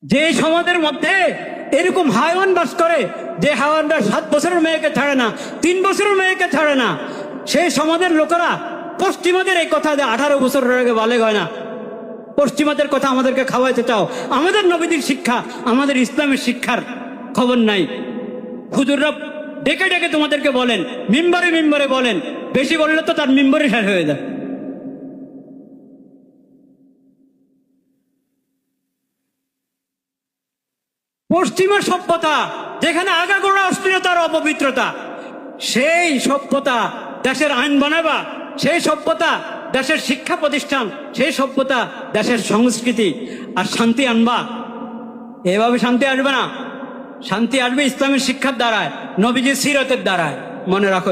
যে সমাজের মধ্যে এরকম হাইওয়ান বাস করে, যে হাইওয়ানরা 7 বছরের মেয়েকে ছাড়ে না, 3 বছরের মেয়েকে ছাড়ে না, সেই সমাজের লোকেরা পশ্চিমাদের এই কথা যে 18 বছরের আগে বালেগ হয় না, পশ্চিমাদের কথা আমাদেরকে খাওয়াইতে চাও। আমাদের নবীদের শিক্ষা, আমাদের ইসলামের শিক্ষার খবর নাই। হুজুররা ডেকে ডেকে তোমাদেরকে বলেন, মিম্বরে মিম্বরে বলেন, বেশি বললে তো তার মিম্বরে শেষ হয়ে যায়। পশ্চিমা সভ্যতা যেখানে আগাগোড়া অশ্লীলতার অপবিত্রতা, সেই সভ্যতা দেশের আইন বানাবা, সেই সভ্যতা দেশের শিক্ষা প্রতিষ্ঠান, সেই সভ্যতা দেশের সংস্কৃতি আর শান্তি আনবা। এভাবে শান্তি আসবে না। শান্তি আসবে ইসলামের শিক্ষার দ্বারায়, নবীজির সিরতের দ্বারায়। মনে রাখো,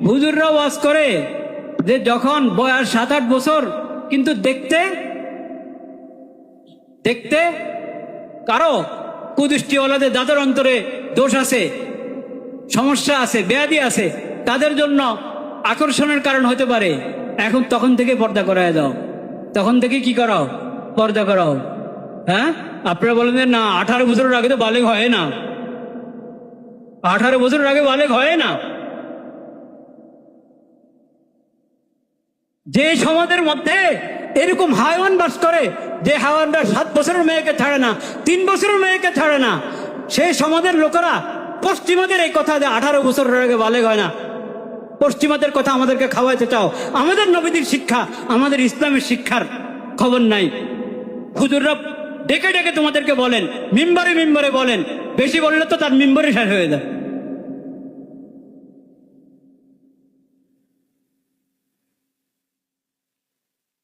হুজুররা ওয়াজ করে যে যখন বয়স 7-8 বছর, কিন্তু দেখতে দেখতে কারো কুদৃষ্টিওয়ালাদের দাদার অন্তরে দোষ আছে, সমস্যা আছে, ব্যাধি আছে, তাদের জন্য আকর্ষণের কারণ হতে পারে। এখন তখন থেকে পর্দা করায় দাও, তখন থেকে কি করাও, পর্দা করাও। হ্যাঁ, আপনারা বলেন যে না 18 বছরের আগে তো বালেগ হয় না, 18 বছরের আগে বালেগ হয় না। যে সমাজের মধ্যে এরকম হাইওয়ান বাস করে, যে হাইওয়ানরা 7 বছরের মেয়েকে ছাড়ে না, 3 বছরের মেয়েকে ছাড়ে না, সেই সমাজের লোকেরা পশ্চিমাদের এই কথা যে 18 বছরের আগে বালেগ হয় না, পশ্চিমাদের কথা আমাদেরকে খাওয়াইতে চাও। আমাদের নবীদের শিক্ষা, আমাদের ইসলামের শিক্ষার খবর নাই। হুজুররা ডেকে ডেকে তোমাদেরকে বলেন, মিম্বরে মিম্বরে বলেন, বেশি বললে তো তার মিম্বরে শেষ হয়ে যায়।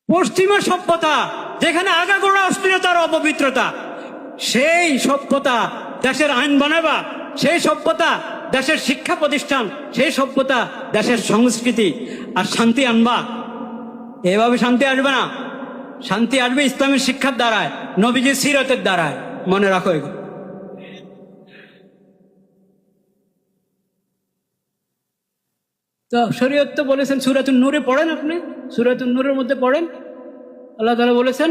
পশ্চিমা সভ্যতা যেখানে আগাগোড়া অশ্লীলতার অপবিত্রতা, সেই সভ্যতা দেশের আইন বানাবা, সেই সভ্যতা দেশের শিক্ষা প্রতিষ্ঠান, সেই সভ্যতা দেশের সংস্কৃতি আর শান্তি আনবা। এভাবে শান্তি আসবে না। শান্তি আসবে ইসলামের শিক্ষার দ্বারায়, নবীজির সিরতের দ্বারায়। মনে রাখো এগুলো। তো শরীয়ত তো বলেছেন, সূরাতুন নূরে পড়েন, আপনি সূরাতুন নূরের মধ্যে পড়েন, আল্লাহ তাআলা বলেছেন,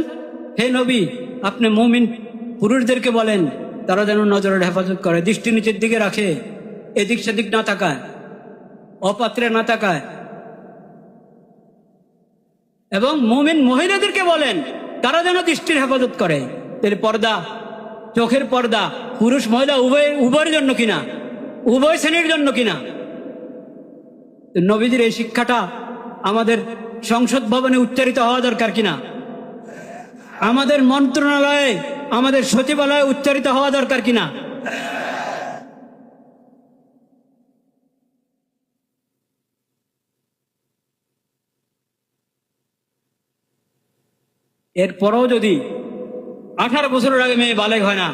হে নবী, আপনি মুমিন পুরুষদেরকে বলেন তারা যেন নজরের হেফাজত করে, দৃষ্টি নিচের দিকে রাখে, এদিক সেদিক না তাকায়, অপাত্রে না তাকায়। এবং মুমিন মহিলাদেরকে বলেন তারা যেন দৃষ্টির হেফাজত করে। এর পর্দা, চোখের পর্দা পুরুষ মহিলা উভয়ের জন্য কিনা, উভয় শ্রেণীর জন্য কিনা। নবীদের এই শিক্ষাটা আমাদের সংসদ ভবনে উচ্চারিত হওয়া দরকার কিনা, আমাদের মন্ত্রণালয়ে, আমাদের সচিবালয়ে উচ্চারিত হওয়া দরকার কিনা। এরপরও যদি 18 বছরের আগে মেয়ে বালেগ হয় না,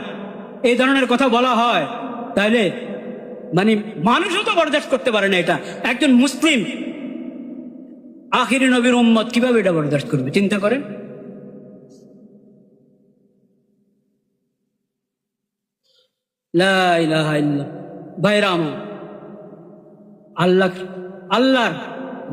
এই ধরনের কথা বলা হয়, তাহলে মানে মানুষও তো বরদাস্ত করতে পারে না। এটা একজন মুসলিম আখিরি নবীর উম্মত কিভাবে এটা বরদাস্ত করবে, চিন্তা করেন। লা ইলাহা ইল্লাল্লাহ। ভাইরা আমার, আল্লাহর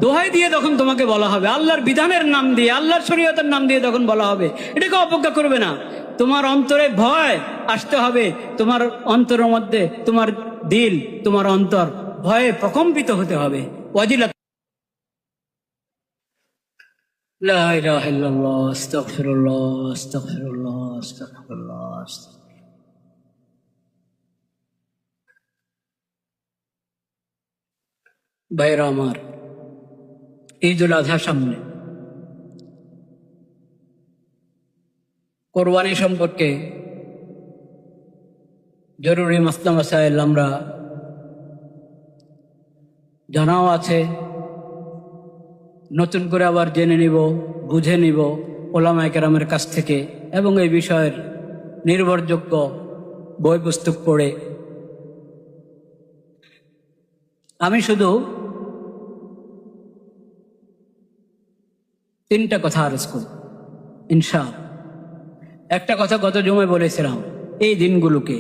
দোহাই দিয়ে যখন তোমাকে বলা হবে, আল্লাহর বিধানের নাম দিয়ে, আল্লাহর শরীয়তের নাম দিয়ে যখন বলা হবে, এটাকে অবজ্ঞা করবে না। তোমার অন্তরে ভয় আসতে হবে, তোমার অন্তরের মধ্যে, তোমার দিল, তোমার অন্তর ভয়ে প্রকম্পিত হতে হবে। ওয়াজিলাত। লা ইলাহা ইল্লাল্লাহ, আস্তাগফিরুল্লাহ, আস্তাগফিরুল্লাহ, আস্তাগফিরুল্লাহ। ভাইরা আমার, ঈদুল আজহা সামনে, কোরবানি সম্পর্কে জরুরি মাসলা মাসাইল আমরা জানাও আছে, নতুন করে আবার জেনে নিব, বুঝে নিব ওলামায়ে কেরামের কাছ থেকে, এবং এই বিষয়ের নির্ভরযোগ্য বই পুস্তক পড়ে। আমি শুধু 3টা কথা আরজ করব ইনশাআল্লাহ। একটা কথা গত জুমায় বলেছিলাম, এই দিনগুলোকে,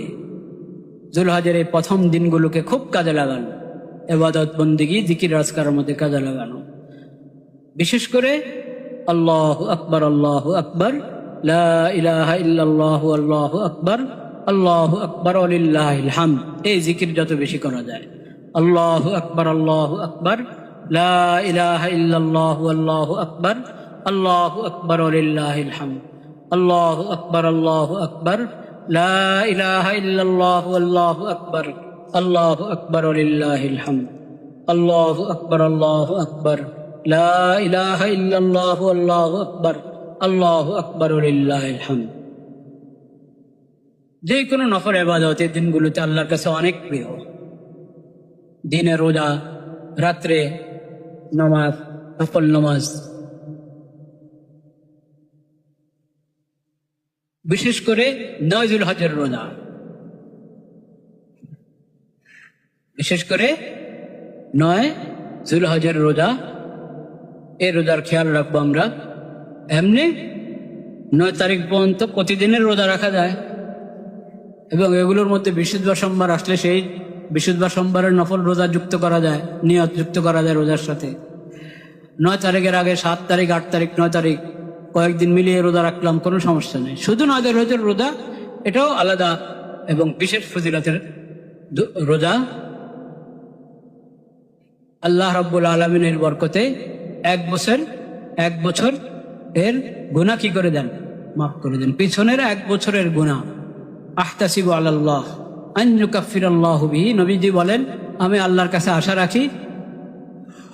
যুলহজের এই প্রথম দিনগুলোকে খুব কাজে লাগানো, ইবাদত বন্দেগী জিকির আজকারের মধ্যে কাজে লাগানো। বিশেষ করে আল্লাহু আকবার, আল্লাহু আকবার, লা ইলাহা ইল্লাল্লাহু আল্লাহু আকবার, আল্লাহু আকবার ওয়ালিল্লাহিল হামদ। এই জিকির যত বেশি করা যায়, আল্লাহু আকবার, আল্লাহু আকবার, লা ইলাহা ইল্লাল্লাহু আল্লাহু আকবার, আল্লাহু আকবার ওয়ালিল্লাহিল হামদ, আল্লাহু আকবার, আল্লাহু আকবার, লা ইলাহা ইল্লাল্লাহু আল্লাহু আকবার, আল্লাহু আকবার ওয়ালিল্লাহিল হামদ, আল্লাহু আকবার, আল্লাহু আকবার, লা ইলাহা ইল্লাল্লাহু আল্লাহু আকবার, আল্লাহু আকবার ওয়ালিল্লাহিল হামদ। যে কোনো নফল ইবাদত এই দিনগুলোতে আল্লাহর কাছে অনেক প্রিয়। দিনে রোজা, রাত্রে নামাজ, নফল নামাজ। বিশেষ করে 9 জিলহজের রোজা, বিশেষ করে 9 জিলহজের রোজা, এই রোজার খেয়াল রাখবো আমরা। এমনি 9 তারিখ পর্যন্ত প্রতিদিনের রোজা রাখা যায়, এবং এগুলোর মধ্যে বিশুদ্ধবার সোমবার আসলে সেই বিশুদ্ধবার সোমবারের নফল রোজা যুক্ত করা যায়, নিয়ত যুক্ত করা যায় রোজার সাথে। 9 তারিখের আগে 7 তারিখ, 8 তারিখ, 9 তারিখ কয়েকদিন মিলিয়ে রোজা রাখলাম, কোনো সমস্যা নেই। শুধু 9 জিলহজের রোজা, এটাও আলাদা এবং বিশেষ ফজিলতের রোজা। আল্লাহ রাব্বুল আলামিনের বরকতে এক বছর এর গুনাহ কি করে দেন? মাফ করে দেন। পিছনের 1 বছরের গুনাহ। আহতাসিবু আলাল্লাহ আন ইউকাফিরাল্লাহু বিহি, নবীজি বলেন আমি আল্লাহর কাছে আশা রাখি,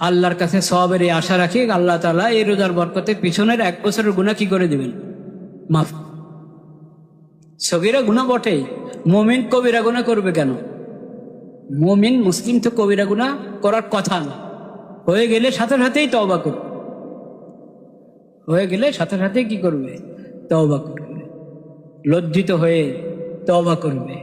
আল্লাহর কাছে সওয়াবের এই আশা রাখি, আল্লাহ তাআলা এই রোজার বরকতে পিছনের 1 বছরের গুনাহ কি করে দিবেন? মাফ। সগীরা গুনাহ বটেই, মুমিন কবিরা গুনাহ করবে কেন? মুমিন মুসলিম তো কবিরা গুনাহ করার কথা না, হয়ে গেলে সাথে সাথেই তওবা করবে, হয়ে গেলে সাথে সাথেই কি করবে? তওবা করবে, লজ্জিত হয়ে তওবা করবে।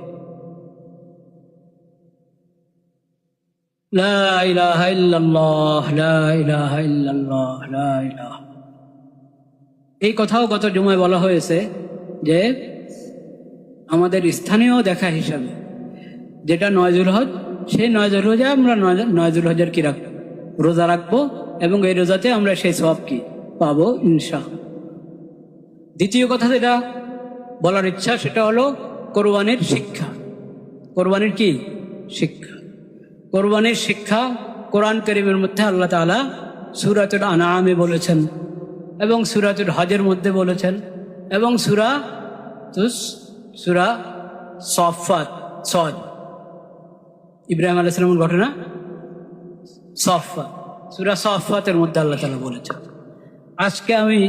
লা ইলাহা ইল্লাল্লাহ, লা ইলাহা ইল্লাল্লাহ, লা ইলাহা। এই কথাও গত জুমায় বলা হয়েছে যে আমাদের স্থানীয় দেখা হিসাবে যেটা 9 জিলহজ, সেই 9 জিলহজে আমরা 9 জিলহজের কি রাখবো? রোজা রাখবো, এবং এই রোজাতে আমরা সেই সওয়াব কি পাবো ইনশাআল্লাহ। দ্বিতীয় কথা যেটা বলার ইচ্ছা, সেটা হলো কোরবানির শিক্ষা। কোরবানির কি শিক্ষা? কোরবানির শিক্ষা কোরআন কারীমের মধ্যে আল্লাহ তাআলা সূরাতুল আনআমে বলেছেন, এবং সূরাতুল হজের মধ্যে বলেছেন, এবং সূরা সাফফাত, সদ, ইব্রাহিম আলাইহিস সালামের ঘটনা, সাফফাত, সূরা সাফফাতের মধ্যে আল্লাহ তাআলা বলেছেন। আজকে আমি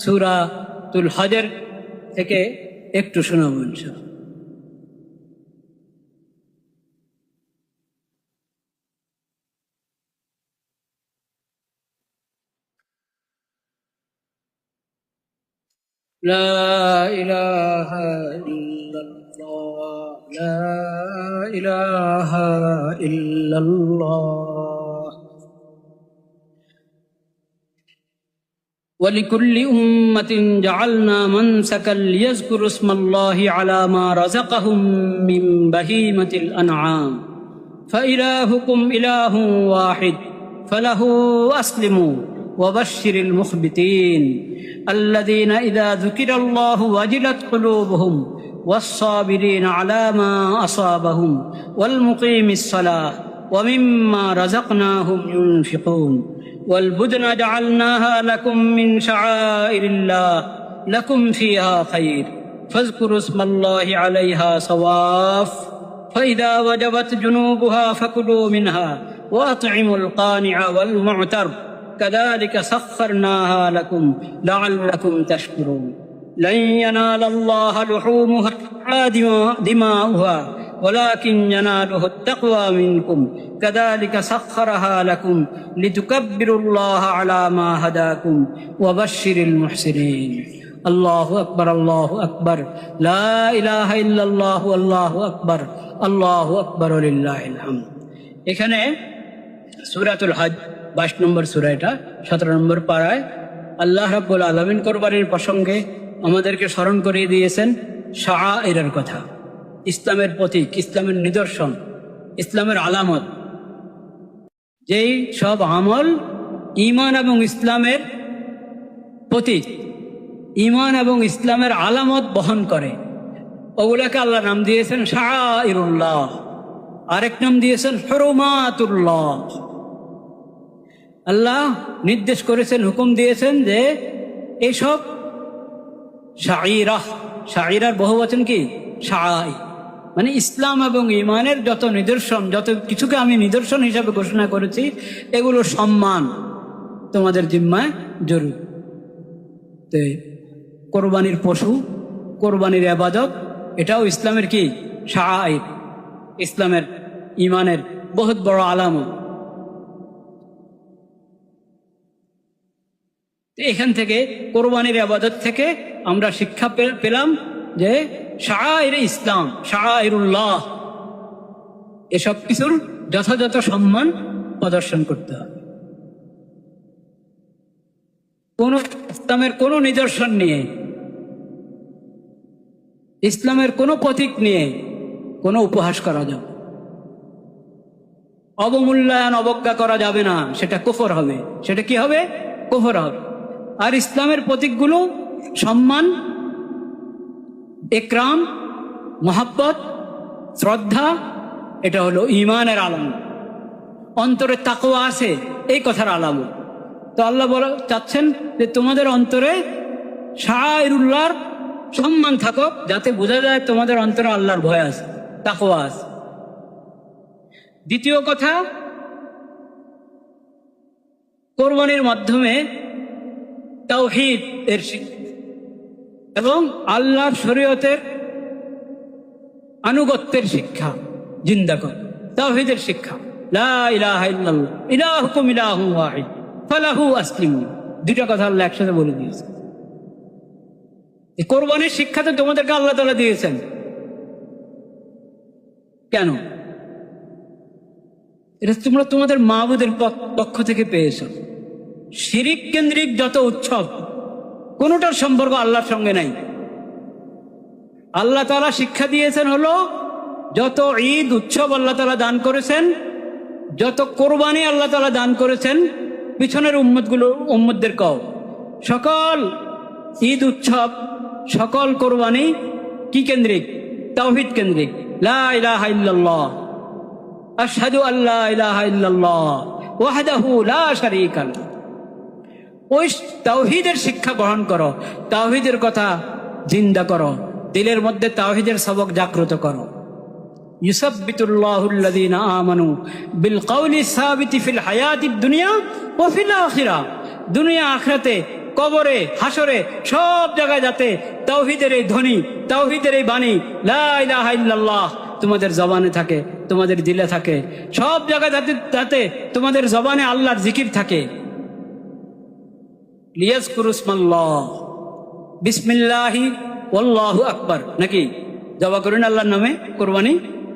সূরাতুল হজের থেকে একটু শোনাবো ইনশাআল্লাহ। لا إله إلا الله، لا إله إلا الله. ولكل أمة جعلنا منسكا ليذكروا اسم الله على ما رزقهم من بهيمة الأنعام فإلهكم إله واحد فله أسلموا وبشر المخبتين الذين إذا ذكر الله وجلت قلوبهم والصابرين على ما أصابهم والمقيم الصلاة ومما رزقناهم ينفقون والبدن جعلناها لكم من شعائر الله لكم فيها خير فاذكروا اسم الله عليها صواف فإذا وجبت جنوبها فكلوا منها وأطعموا القانع والمعتر كذلك سخرناها لكم لعلكم تشكرون لن ينال الله لحومها دماؤها ولكن يناله التقوى منكم كذلك سخرها لكم لتكبروا الله على ما هداكم وبشر المحسنين الله أكبر الله أكبر لا إله إلا الله والله أكبر الله أكبر ولله الحمد. এখানে সূরাতুল হজ 22 নম্বর সূরা, এটা 17 নম্বর পারায় আল্লাহ রাব্বুল আলামিন কোরবানির প্রসঙ্গে আমাদেরকে স্মরণ করিয়ে দিয়েছেন শাআইরের কথা, ইসলামের প্রতীক, ইসলামের নিদর্শন, ইসলামের আলামত। যেই সব আমল ঈমান এবং ইসলামের প্রতীক, ঈমান এবং ইসলামের আলামত বহন করে, ওগুলাকে আল্লাহ নাম দিয়েছেন শাআইরুল্লাহ, আরেক নাম দিয়েছেন হুরুমাতুল্লাহ। আল্লাহ নির্দেশ করেছেন, হুকুম দিয়েছেন যে এইসব শাঈরাহ, শাঈরার বহুবচন কি শাআই, মানে ইসলাম এবং ঈমানের যত নিদর্শন, যত কিছুকে আমি নিদর্শন হিসাবে ঘোষণা করেছি, এগুলো সম্মান তোমাদের জিম্মায় জরুরি। তো কোরবানির পশু, কোরবানির ইবাদত, এটাও ইসলামের কি শাআইর, ইসলামের ঈমানের বহুত বড় আলামত। এখান থেকে কোরবানির ইবাদত থেকে আমরা শিক্ষা পেলাম যে শাআইর ইসলাম, শাআইরুল্লাহ, এসব কিছুর যথাযথ সম্মান প্রদর্শন করতে হবে। কোন ইসলামের কোন নিদর্শন নিয়ে, ইসলামের কোন প্রতীক নিয়ে কোনো উপহাস করা যাবে, অবমূল্যায়ন অবজ্ঞা করা যাবে না, সেটা কুফর হবে। সেটা কি হবে? কুফর হবে। আর ইসলামের প্রতীকগুলো সম্মান, ইকরাম, মোহাব্বত, শ্রদ্ধা, এটা হলো ঈমানের আলামত। অন্তরে তাকওয়া আছে, এই কথার আলামত। তো আল্লাহ বলা চাচ্ছেন যে তোমাদের অন্তরে শাআইরুল্লাহর সম্মান থাকুক, যাতে বোঝা যায় তোমাদের অন্তরে আল্লাহর ভয় আছে, তাকওয়া আছে। দ্বিতীয় কথা, কোরবানির মাধ্যমে তাওহীদ এর শিক্ষা এবং আল্লাহর শরীয়তের আনুগত্যের শিক্ষা জিন্দা কর, তাওহীদের শিক্ষা, লা ইলাহা ইল্লাল্লাহ ইলাহুকুম ইলাহুন ওয়াহিদ ফালাহু আসলিমু। দুটো কথা আল্লাহ একসাথে বলে দিয়েছে। এই কোরবানির শিক্ষা তো তোমাদেরকে আল্লাহ তাআলা দিয়েছেন। কেন? এটা তোমরা তোমাদের মাবুদের পক্ষ থেকে পেয়েছ। শিরিক কেন্দ্রিক যত উৎসব, কোনোটার সম্পর্ক আল্লাহর সঙ্গে নাই। আল্লাহ তাআলা শিক্ষা দিয়েছেন হলো যত ঈদ উৎসব আল্লাহ তাআলা দান করেছেন, যত কোরবানি আল্লাহ তাআলা দান করেছেন, পিছনের উম্মতদের কও, সকল ঈদ উৎসব, সকল কোরবানি কি কেন্দ্রিক? তাওহীদ কেন্দ্রিক। লা ইলাহা ইল্লাল্লাহ, আশহাদু আল্লা ইলাহা ইল্লাল্লাহ ওয়াহদাহু লা শারীকা লাহু। ওই তাওহীদের শিক্ষা গ্রহণ করো, তাওহীদের কথা জিন্দা করো, দিলের মধ্যে তাওহীদের সবক জাগ্রত করো। ইউসাব্বিতুল্লাহুল্লাযীনা আমানু বিল কওলি সাবিতি ফিল হায়াতিদ দুনিয়া ওয়া ফিল আখিরাহ। দুনিয়া আখিরাতে, কবরে, হাসরে, সব জায়গায় যাতে তাওহীদের এই ধ্বনি, তাওহীদের এই বাণী লা ইলাহা ইল্লাল্লাহ তোমাদের জবানে থাকে, তোমাদের দিলে থাকে, সব জায়গায় যাতে তোমাদের জবানে আল্লাহর জিকির থাকে। লিয়াজকুরু ইসমাল্লাহ বিসমিল্লাহি ওয়াল্লাহু আকবার, নাকি জবা করুন আল্লাহর নামে কোরবানি,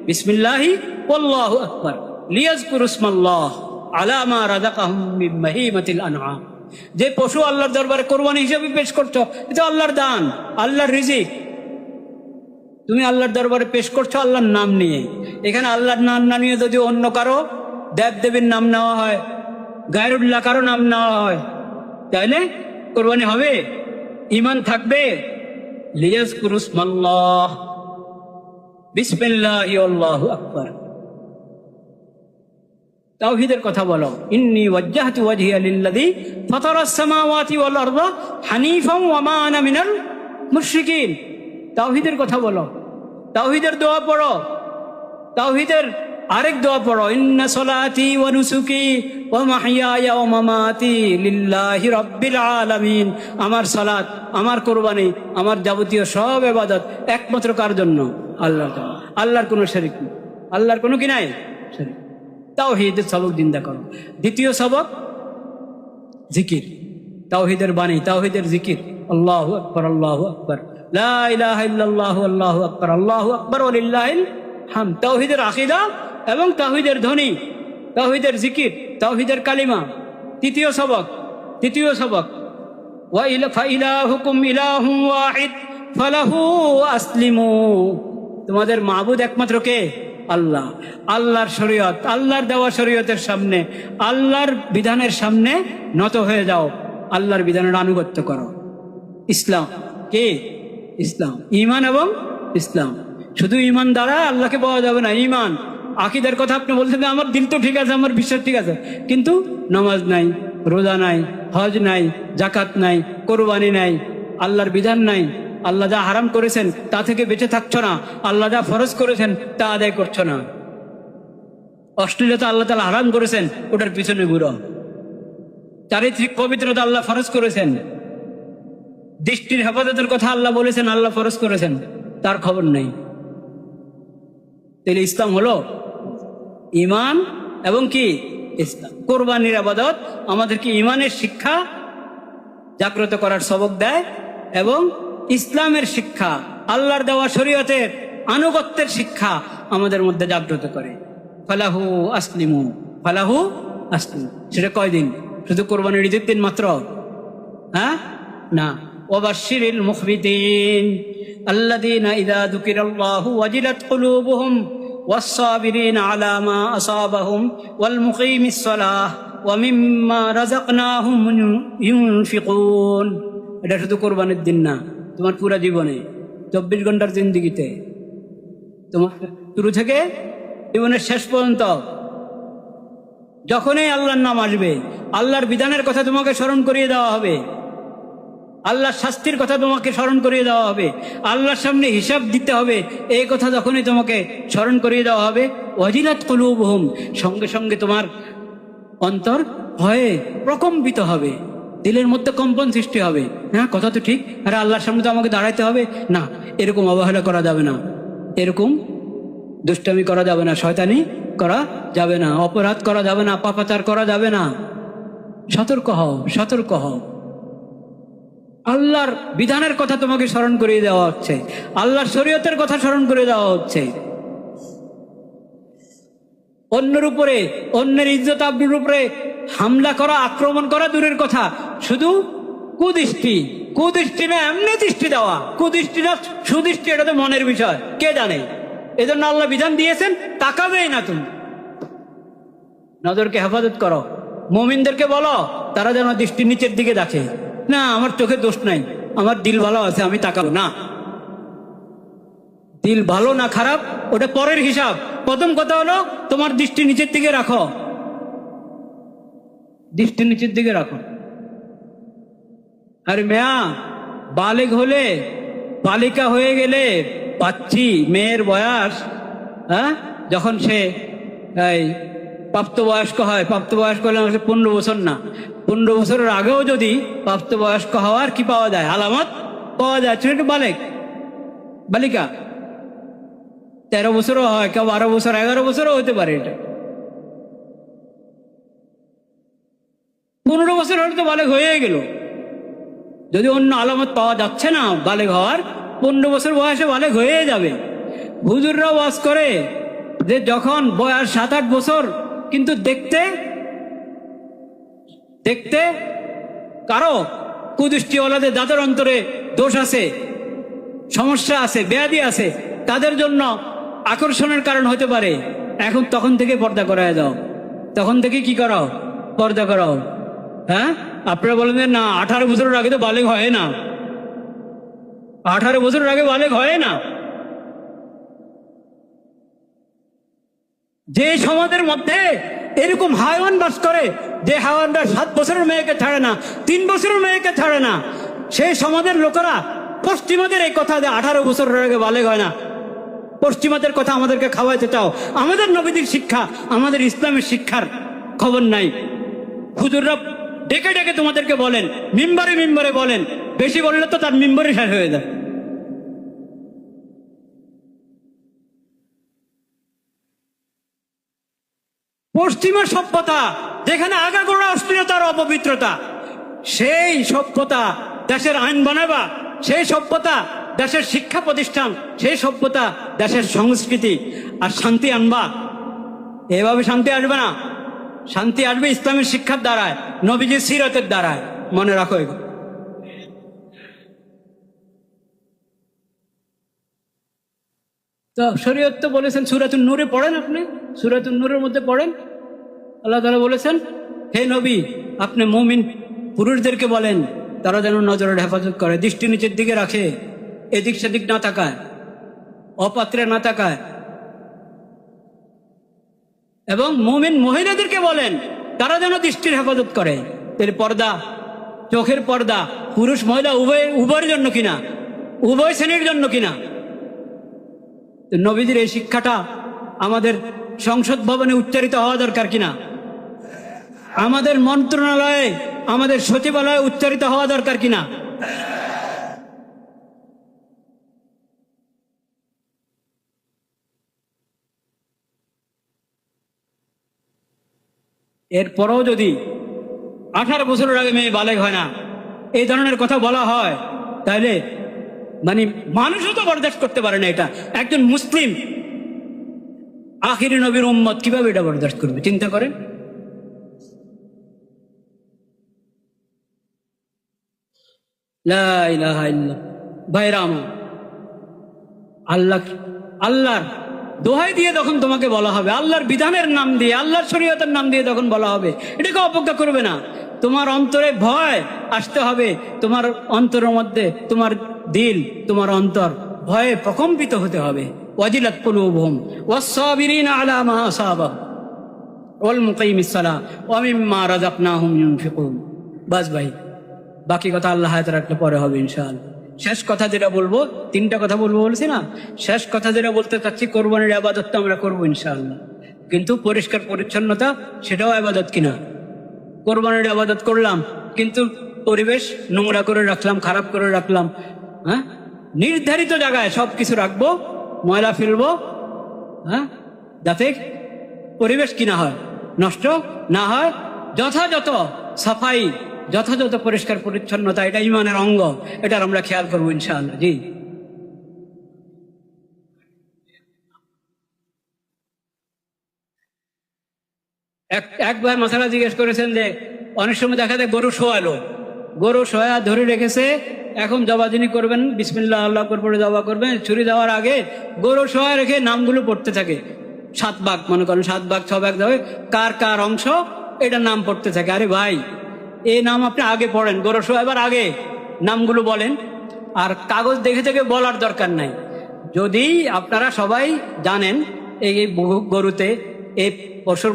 বিসমিল্লাহি ওয়াল্লাহু আকবার, লিয়াজকুরু ইসমাল্লাহ আলা মা রাযাকাহুম মিন বাহিমাতিল আনআম। যে পশু আল্লাহর দরবারে কোরবানি হিসেবে পেশ করছো, এটা আল্লাহর দান, আল্লাহর রিজিক। তুমি আল্লাহর দরবারে পেশ করছো আল্লাহর নাম নিয়ে। এখানে আল্লাহর নাম না নিয়ে যদি অন্য কারো দেব দেবীর নাম নেওয়া হয়, গায়রুল্লাহ কারো নাম নেওয়া হয়, তাহলে কোরবানি হবে? ঈমান থাকবে? লিয়াজকুরু ইসমাল্লাহ বিসমিল্লাহি আল্লাহু আকবার। তাওহীদের কথা বলো, ইন্নী ওয়াজ্জাহতু ওয়াজহিয়া লিল্লাযী ফাতারাস সামাওয়াতি ওয়াল আরদা হানিফান ওয়া মা আনা মিনাল মুশরিকিন। তাওহীদের কথা বলো, তাওহীদের দোয়া পড়ো, তাওহীদের আরেক দোয়া পড়ো, ইন্না সলাতি ওয়া নুসুকি ওয়া মাহইয়ায়া ওয়া মামাতি লিল্লাহি রাব্বিল আলামিন। আমার সালাত, আমার কোরবানি, আমার যাবতীয় সব ইবাদত একমাত্র কার জন্য? আল্লাহর জন্য। আল্লাহর কোনো শরীক নেই, আল্লাহর কোনো কি নাই শরীক। তাওহীদের সবক জিন্দা করো। দ্বিতীয় সবক জিকির, তাওহীদের বাণী, তাওহীদের জিকির, আল্লাহু আকবার, আল্লাহু আকবার, লা ইলাহা ইল্লাল্লাহু আল্লাহু আকবার, আল্লাহু আকবার ওয়া লিল্লাহিল হামদ। তাওহীদের আকীদা এবং তাওহীদের ধ্বনি, তাওহীদের জিকির, তাওহীদের কালিমা। তৃতীয় সবক ওয়া ইলাহুকুম ইলাহুন ওয়াহিদ ফালাহু আসলিমু। তোমাদের মাবুদ একমাত্র কে? আল্লাহ। আল্লাহর শরীয়ত, আল্লাহর দেওয়া শরীয়তের সামনে, আল্লাহর বিধানের সামনে নত হয়ে যাও, আল্লাহর বিধানের আনুগত্য করো। ইসলাম। কে? ইসলাম, ঈমান এবং ইসলাম। শুধু ঈমান দ্বারা আল্লাহকে পাওয়া যাবে না। ঈমান আকীদার কথা আপনি বলছেন আমার দিল তো ঠিক আছে, আমার বিশ্বাস ঠিক আছে, কিন্তু নামাজ নাই, রোজা নাই, হজ নাই, জাকাত নাই, কোরবানি নাই, আল্লাহর বিধান নাই, আল্লাহ যা হারাম করেছেন তা থেকে বেঁচে থাকছো না, আল্লাহ যা ফরজ করেছেন তা আদায় করছো না। অশ্লীলতা আল্লাহ তাআলা হারাম করেছেন, ওটার পিছনে ঘুরো। চারিত্রিক পবিত্রতা আল্লাহ ফরজ করেছেন, দৃষ্টির হেফাজতের কথা আল্লাহ বলেছেন, আল্লাহ ফরজ করেছেন, তার খবর নেই। তাহলে ইসলাম হলো ঈমান এবং কি ইসলাম। কোরবানির ইবাদত আমাদেরকে ঈমানের শিক্ষা জাগ্রত করার সবক দেয় এবং ইসলামের শিক্ষা, আল্লাহর দেওয়া শরীয়তের আনুগত্যের শিক্ষা আমাদের মধ্যে জাগ্রত করে। ফালাহু আসলিমু, ফালাহু আসলিমু। সেটা কয়দিন? শুধু কোরবানির ঈদের দিন মাত্র? হ্যাঁ, না। ওয়াবাশশিরিল মুখবিতিন আল্লাযীনা ইযা যুকিরাল্লাহু ওয়াজিলাত কুলুবুহুম ওয়াস-সাবিরিনা আলা মা আসাবাহুম ওয়াল মুকিমিস সালাহ ওয়া মিম্মা রাযাকনাহুম ইউনফিকুন। এটা শুধু কোরবানির দিন না, তোমার পুরো জীবনে 24 ঘন্টার জিন্দেগিতে, তোমার শুরু থেকে জীবনের শেষ পর্যন্ত যখনই আল্লাহর নাম আসবে, আল্লাহর বিধানের কথা তোমাকে স্মরণ করিয়ে দেওয়া হবে, আল্লাহর শাস্তির কথা তোমাকে স্মরণ করিয়ে দেওয়া হবে, আল্লাহর সামনে হিসাব দিতে হবে, এই কথা যখনই তোমাকে স্মরণ করিয়ে দেওয়া হবে, ওয়াজিলাত কুলুবুহুম, সঙ্গে সঙ্গে তোমার অন্তর ভয়ে প্রকম্পিত হবে, দিলের মধ্যে কম্পন সৃষ্টি হবে। হ্যাঁ, কথা তো ঠিক, আরে আল্লাহর সামনে তো আমাকে দাঁড়াইতে হবে না, এরকম অবহেলা করা যাবে না, এরকম দুষ্টামি করা যাবে না, শয়তানি করা যাবে না, অপরাধ করা যাবে না, পাপাচার করা যাবে না। সতর্ক হও, সতর্ক হও। আল্লাহর বিধানের কথা তোমাকে স্মরণ করিয়ে দেওয়া হচ্ছে, আল্লাহর শরীয়তের কথা স্মরণ করে দেওয়া হচ্ছে। অন্যের উপরে, অন্যের ইজ্জত আবরুর উপরে হামলা করা, আক্রমণ করা দূরের কথা, শুধু কুদৃষ্টি, কুদৃষ্টি না এমনি দৃষ্টি দেওয়া, কুদৃষ্টি না সুদৃষ্টি, এটা তো মনের বিষয়, কে জানে। এজন্য আল্লাহ বিধান দিয়েছেন, তাকাবেই না তুমি। নজরকে হেফাজত করো, মুমিনদেরকে বলো তারা যেন দৃষ্টি নিচের দিকে দেখে। না, আমার চোখে দোষ নাই, আমার দিল ভালো আছে, আমি তাকাবো না। দিল ভালো না খারাপ ওটা পরের হিসাব। প্রথম কথা হলো তোমার দৃষ্টি নিচের দিকে রাখো, দৃষ্টি নিচের দিকে রাখো। আর মেয়া বালেগ হলে, বালিকা হয়ে গেলে, বাচ্চি মেয়ের বয়স, হ্যাঁ, যখন সে এই প্রাপ্তবয়স্ক হয়, প্রাপ্তবয়স্ক হলে 15 বছর না, 15 বছরের আগেও যদি প্রাপ্তবয়স্ক হওয়ার কি পাওয়া যায়, আলামত পাওয়া যায়, ছোট বালেক বালিকা 13 বছরও হয়, কেউ 12 বছর, 11 বছরও হতে পারে। এটা 15 বছর হলে তো বালেক হয়ে গেল। যদি অন্য আলামত পাওয়া যাচ্ছে না বালেক হওয়ার, 15 বছর বয়সে বালেক হয়ে যাবে। হুজুররা ওয়াজ করে যে যখন বয়স 7-8 বছর, কিন্তু দেখতে দেখতে কারো কুদৃষ্টিওয়ালাদের দাঁতের অন্তরে দোষ আছে, সমস্যা আছে, ব্যাধি আছে, তাদের জন্য আকর্ষণের কারণ হতে পারে। এখন তখন থেকে পর্দা করায় দাও, তখন থেকে কি করাও, পর্দা করাও। হ্যাঁ, আপনারা বলেন যে না 18 বছরের আগে তো বালেগ হয় না, 18 বছরের আগে বালেগ হয় না। যে সমাজের মধ্যে এরকম হায়াওয়ান বাস করে, যে হায়াওয়ানরা 7 বছরের মেয়েকে ছাড়ে না, 3 বছরের মেয়েকে ছাড়ে না, সেই সমাজের লোকেরা পশ্চিমাদের এই কথা যে 18 বছরের আগে বালেগ হয় না, পশ্চিমাদের কথা আমাদেরকে খাওয়াইতে চাও। আমাদের নবীদের শিক্ষা, আমাদের ইসলামের শিক্ষার খবর নাই। হুজুররা ডেকে ডেকে তোমাদেরকে বলেন, মিম্বারে মিম্বারে বলেন, বেশি বললে তো তার মিম্বারে শেষ হয়ে যায়। পশ্চিমা সভ্যতা যেখানে আগাগোড়া অশ্লীলতার অপবিত্রতা, সেই সভ্যতা দেশের আইন বানাবা, সেই সভ্যতা দেশের শিক্ষা প্রতিষ্ঠান, সেই সভ্যতা দেশের সংস্কৃতি আর শান্তি আনবা। এভাবে শান্তি আসবে না, শান্তি আসবে ইসলামের শিক্ষার দ্বারায়, নবীজির সিরাতের দ্বারায়। মনে রাখো এগুলো। তো শরীয়ত তো বলেছেন, সূরাতুন নূরে পড়েন, আপনি সূরাতুন নূরের মধ্যে পড়েন, আল্লাহ তাআলা বলেছেন হে নবী আপনি মুমিন পুরুষদেরকে বলেন তারা যেন নজরের হেফাজত করে, দৃষ্টি নিচের দিকে রাখে, এদিক সেদিক না তাকায়, অপাত্রে না তাকায়। এবং মুমিন মহিলাদেরকে বলেন তারা যেন দৃষ্টির হেফাজত করে। তাহলে পর্দা, চোখের পর্দা পুরুষ মহিলা উভয়ের জন্য কিনা, উভয় শ্রেণীর জন্য কিনা। নবীজির এই শিক্ষাটা আমাদের সংসদ ভবনে উচ্চারিত হওয়া দরকার কিনা, আমাদের মন্ত্রণালয়ে, আমাদের সচিবালয়ে উচ্চারিত হওয়া দরকার কিনা। এরপরও যদি 18 বছরের আগে মেয়ে বালেগ হয় না, এই ধরনের কথা বলা হয়, তাহলে মানে মানুষও তো বরদাস্ত করতে পারে না। এটা একজন মুসলিম আখিরি নবীর উম্মত কিভাবে এটা বরদাস্ত করবে চিন্তা করেন। লা ইলাহা ইল্লাল্লাহ। ভাইরাম, আল্লাহর দোহাই দিয়ে যখন তোমাকে বলা হবে, আল্লাহর বিধানের নাম দিয়ে, আল্লাহর শরীয়তের নাম দিয়ে যখন বলা হবে, এটাকে অবজ্ঞা করবে না। তোমার অন্তরে ভয় আসতে হবে, তোমার অন্তরের মধ্যে, তোমার দিল, তোমার অন্তর ভয়ে প্রকম্পিত হতে হবে। ওয়াজিলাত কুলুবুহুম ওয়াস-সাবিরিনা আলা মা আসাবাহুম ওয়াল মুকিমিস সালাহ ওয়া মিম্মা রাযাকনাহুম ইউনফিকুন। বাস ভাই, বাকি কথা আল্লাহ হায়াত রাখলে পরে হবে ইনশাআল্লাহ। শেষ কথা যেটা বলবো, 3টা কথা বলবো বলছি না, শেষ কথা যেটা বলতে চাচ্ছি, কোরবানির ইবাদত তো আমরা করবো ইনশাআল্লাহ, কিন্তু পরিষ্কার পরিচ্ছন্নতা সেটাও ইবাদত কিনা। কোরবানির ইবাদত করলাম কিন্তু পরিবেশ নোংরা করে রাখলাম, খারাপ করে রাখলাম। হ্যাঁ, নির্ধারিত জায়গায় সবকিছু রাখবো, ময়লা ফেলবো, হ্যাঁ, যাতে পরিবেশ কিনা হয়, নষ্ট না হয়। যথাযথ সাফাই, যথাযথ পরিষ্কার পরিচ্ছন্নতা, এটা ইমানের অঙ্গ, এটার আমরা খেয়াল করবো ইনশাআল্লাহ। জি, এক ভাই মাসালা জিজ্ঞেস করেছেন যে অনেক সময় দেখা যায় গরু শোয়ালো, গরু শোয়া ধরে রেখেছে, এখন জবা যিনি করবেন বিসমিল্লাহ আল্লাহ করে জবা করবেন, ছুরি দেওয়ার আগে গরু শোয়া রেখে নামগুলো পড়তে থাকে। 7 ভাগ, মনে করেন 7 ভাগ 6 ভাগ দেবে, কার কার অংশ এটা নাম পড়তে থাকে। আরে ভাই, এই নাম আপনি আগে পড়েন, গরু শোয়াবার আগে নামগুলো বলেন, আর কাগজ দেখে থেকে বলার দরকার নাই। যদি আপনারা সবাই জানেন এই গরুতে, এই পশুর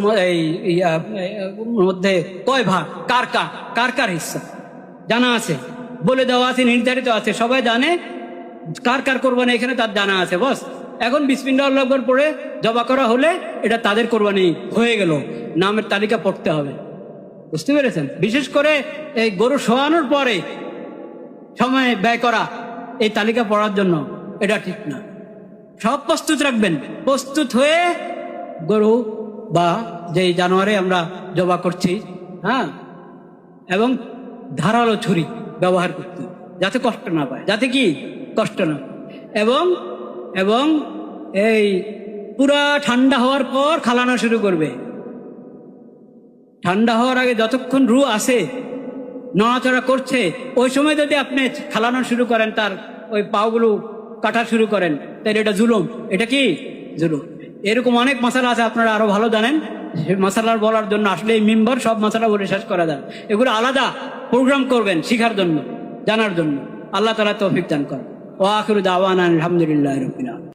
মধ্যে কয় ভাগ, কার কার কার কার হিস্সা জানা আছে, বলে দেওয়া আছে, নির্ধারিত আছে, সবাই জানে কার কার কোরবানি এখানে তার জানা আছে। বস, এখন বিসমিল্লাহ আল্লাহু আকবার পড়ে জবা করা হলে এটা তাদের কোরবানি হয়ে গেল, নামের তালিকা পড়তে হবে। বুঝতে পেরেছেন? বিশেষ করে এই গরু শোয়ানোর পরে সময় ব্যয় করা এই তালিকা পড়ার জন্য এটা ঠিক না। সব প্রস্তুত রাখবেন, প্রস্তুত হয়ে গরু বা যেই জানোয়ারে আমরা জবা করছি, হ্যাঁ, এবং ধারালো ছুরি ব্যবহার করতে, যাতে কষ্ট না পায়, যাতে কি কষ্ট না। এবং এবং এই পুরা ঠান্ডা হওয়ার পর খালানো শুরু করবে। ঠান্ডা হওয়ার আগে যতক্ষণ রু আছে, নড়াচড়া করছে, ওই সময় যদি আপনি খালানো শুরু করেন, তার ওই পাগুলো কাটা শুরু করেন, তাহলে এটা জুলুম। এটা কি জুলুম? এরকম অনেক মশালা আছে, আপনারা আরো ভালো জানেন। মশালার বলার জন্য আসলে এই মেম্বার সব মশালা বলে শেষ করা যায়, এগুলো আলাদা প্রোগ্রাম করবেন শিখার জন্য, জানার জন্য। আল্লাহ তাআলা তৌফিক দান করেন। ওয়া আখিরু দাওয়ানা আলহামদুলিল্লাহি রাব্বিল আলামিন।